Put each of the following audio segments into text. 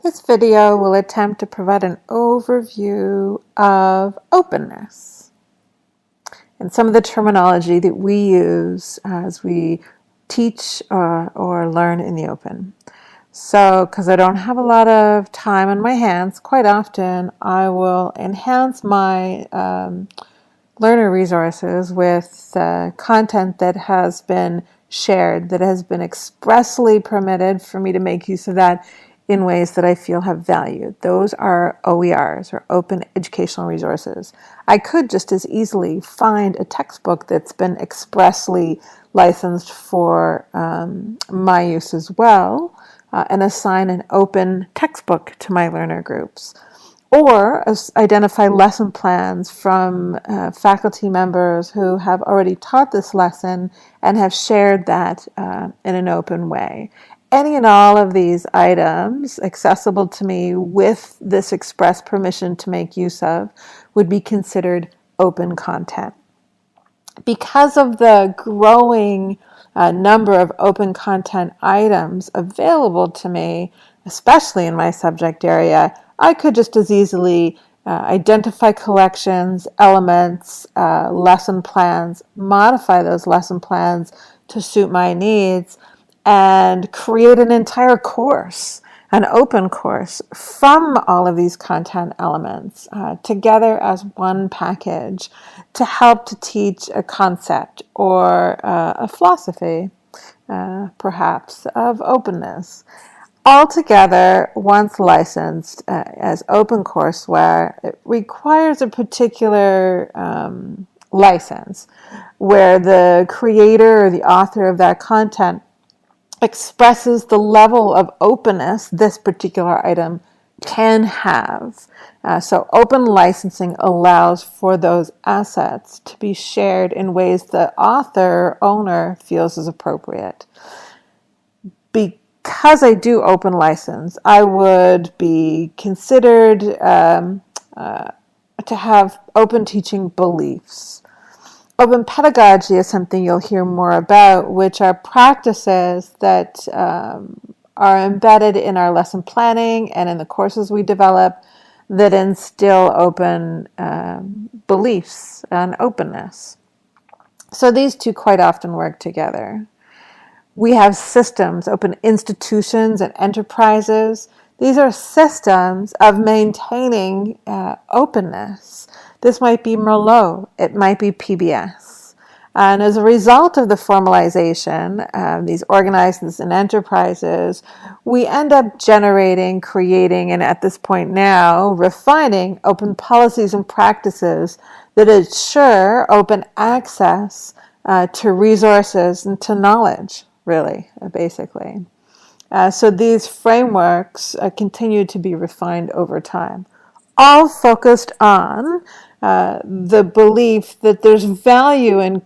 This video will attempt to provide an overview of openness and some of the terminology that we use as we teach or learn in the open. So, because I don't have a lot of time on my hands, quite often I will enhance my learner resources with content that has been shared, that has been expressly permitted for me to make use of that in ways that I feel have value. Those are OERs, or open educational resources. I could just as easily find a textbook that's been expressly licensed for my use as well, and assign an open textbook to my learner groups. Or identify lesson plans from faculty members who have already taught this lesson and have shared that in an open way. Any and all of these items accessible to me with this express permission to make use of would be considered open content. Because of the growing number of open content items available to me, especially in my subject area, I could just as easily identify collections, elements, lesson plans, modify those lesson plans to suit my needs, and create an entire course, an open course from all of these content elements together as one package to help to teach a concept or a philosophy, perhaps, of openness. Altogether, once licensed as open courseware, it requires a particular license where the creator or the author of that content expresses the level of openness this particular item can have. So open licensing allows for those assets to be shared in ways the author, owner feels is appropriate. Because I do open license, I would be considered to have open teaching beliefs. Open pedagogy is something you'll hear more about, which are practices that are embedded in our lesson planning and in the courses we develop that instill open beliefs and openness. So these two quite often work together. We have systems, open institutions and enterprises. These are systems of maintaining openness. This might be Merlot, it might be PBS. And as a result of the formalization, these organizations and enterprises, we end up generating, creating, and at this point now, refining open policies and practices that ensure open access to resources and to knowledge, really, basically. So these frameworks continue to be refined over time, all focused on the belief that there's value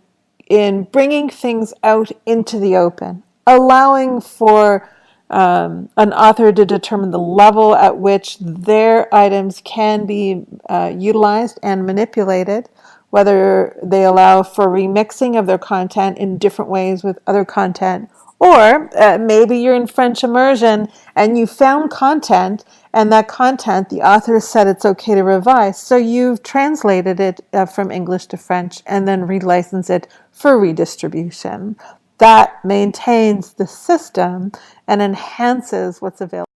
in bringing things out into the open, allowing for an author to determine the level at which their items can be utilized and manipulated, whether they allow for remixing of their content in different ways with other content, or maybe you're in French immersion and you found content, and that content, the author said it's okay to revise, so you've translated it from English to French and then relicensed it for redistribution. That maintains the system and enhances what's available.